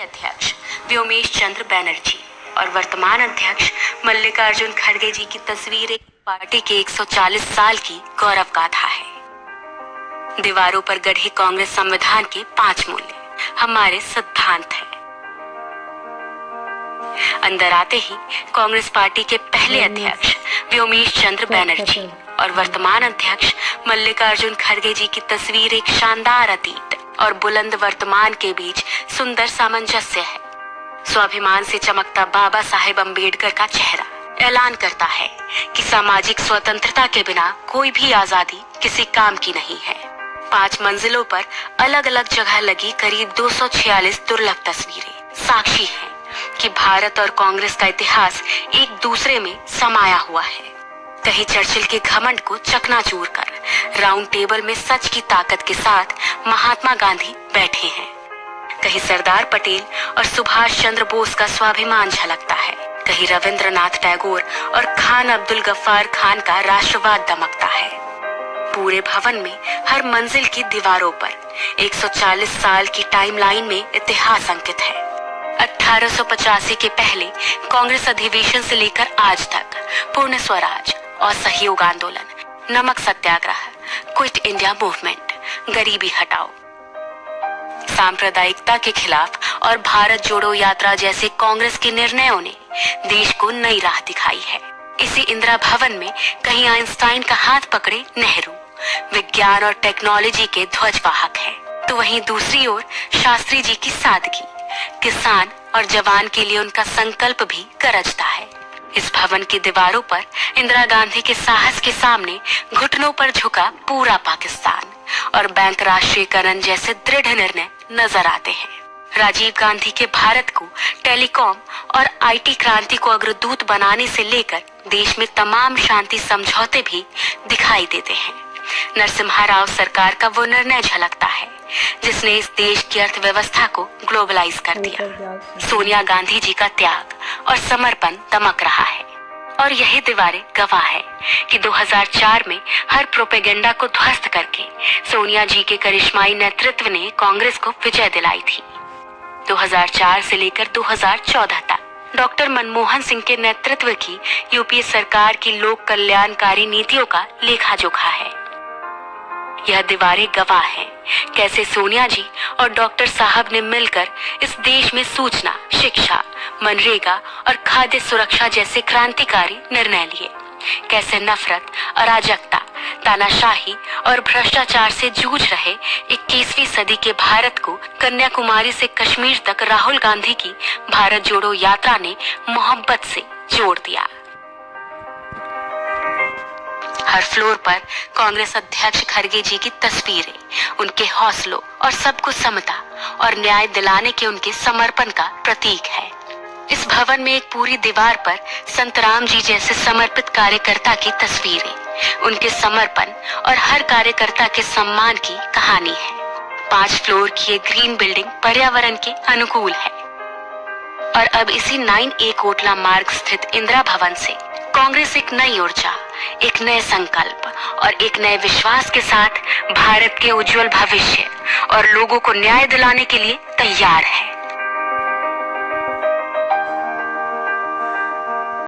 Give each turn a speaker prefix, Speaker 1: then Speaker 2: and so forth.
Speaker 1: अध्यक्ष व्योमेश चंद्र बैनर्जी और वर्तमान अध्यक्ष मल्लिकार्जुन खड़गे जी की तस्वीरें पार्टी के 140 साल की गौरव गाथा है। दीवारों पर गढ़े कांग्रेस संविधान के 5 मूल्य हमारे सिद्धांत हैं। अंदर आते ही कांग्रेस पार्टी के पहले अध्यक्ष व्योमेश चंद्र बैनर्जी और वर्तमान अध्यक्ष मल्लिकार्जुन खड़गे जी की तस्वीर एक शानदार अतीत और बुलंद वर्तमान के बीच सुंदर सामंजस्य है। स्वाभिमान से चमकता बाबा साहेब अम्बेडकर का चेहरा ऐलान करता है कि सामाजिक स्वतंत्रता के बिना कोई भी आजादी किसी काम की नहीं है। 5 मंजिलों पर अलग अलग जगह लगी करीब 246 दुर्लभ तस्वीरें साक्षी हैं कि भारत और कांग्रेस का इतिहास एक दूसरे में समाया हुआ है। कहीं चर्चिल के घमंड को चकनाचूर कर राउंड टेबल में सच की ताकत के साथ महात्मा गांधी बैठे हैं, कहीं सरदार पटेल और सुभाष चंद्र बोस का स्वाभिमान झलकता है, कहीं रविंद्रनाथ टैगोर और खान अब्दुल गफ्फार खान का राष्ट्रवाद दमकता है। पूरे भवन में हर मंजिल की दीवारों पर 140 साल की टाइमलाइन में इतिहास अंकित है। 1885 के पहले कांग्रेस अधिवेशन से लेकर आज तक पूर्ण स्वराज और सहयोग आंदोलन, नमक सत्याग्रह, क्विट इंडिया मूवमेंट, गरीबी हटाओ, सांप्रदायिकता के खिलाफ और भारत जोड़ो यात्रा जैसे कांग्रेस के निर्णयों ने देश को नई राह दिखाई है। इसी इंदिरा भवन में कहीं आइंस्टाइन का हाथ पकड़े नेहरू विज्ञान और टेक्नोलॉजी के ध्वजवाहक हैं, तो वहीं दूसरी ओर शास्त्री जी की सादगी, किसान और जवान के लिए उनका संकल्प भी गरजता है। इस भवन की दीवारों पर इंदिरा गांधी के साहस के सामने घुटनों पर झुका पूरा पाकिस्तान और बैंक राष्ट्रीयकरण जैसे दृढ़ निर्णय नजर आते हैं। राजीव गांधी के भारत को टेलीकॉम और आईटी क्रांति को अग्रदूत बनाने से लेकर देश में तमाम शांति समझौते भी दिखाई देते हैं। नरसिम्हा राव सरकार का वो निर्णय झलकता है जिसने इस देश की अर्थव्यवस्था को ग्लोबलाइज कर दिया। सोनिया गांधी जी का त्याग और समर्पण दमक रहा है और यही दीवारें गवाह है कि 2004 में हर प्रोपेगेंडा को ध्वस्त करके सोनिया जी के करिश्माई नेतृत्व ने कांग्रेस को विजय दिलाई थी। 2004 से लेकर 2014 तक डॉक्टर मनमोहन सिंह के नेतृत्व की यूपीए सरकार की लोक कल्याणकारी नीतियों का लेखा जोखा है। यह दीवारें गवाह हैं कैसे सोनिया जी और डॉक्टर साहब ने मिलकर इस देश में सूचना, शिक्षा, मनरेगा और खाद्य सुरक्षा जैसे क्रांतिकारी निर्णय लिए। कैसे नफरत, अराजकता, तानाशाही और भ्रष्टाचार से जूझ रहे 21वीं सदी के भारत को कन्याकुमारी से कश्मीर तक राहुल गांधी की भारत जोड़ो यात्रा ने मोहब्बत से जोड़ दिया। हर फ्लोर पर कांग्रेस अध्यक्ष खड़गे जी की तस्वीरें उनके हौसलों और सबको समता और न्याय दिलाने के उनके समर्पण का प्रतीक है। इस भवन में एक पूरी दीवार पर संत राम जी जैसे समर्पित कार्यकर्ता की तस्वीरें, उनके समर्पण और हर कार्यकर्ता के सम्मान की कहानी है। 5 फ्लोर की एक ग्रीन बिल्डिंग पर्यावरण के अनुकूल है और अब इसी 9A कोटला मार्ग स्थित इंदिरा भवन से कांग्रेस एक नई ऊर्जा, एक नए संकल्प और एक नए विश्वास के साथ भारत के उज्जवल भविष्य और लोगों को न्याय दिलाने के लिए तैयार है।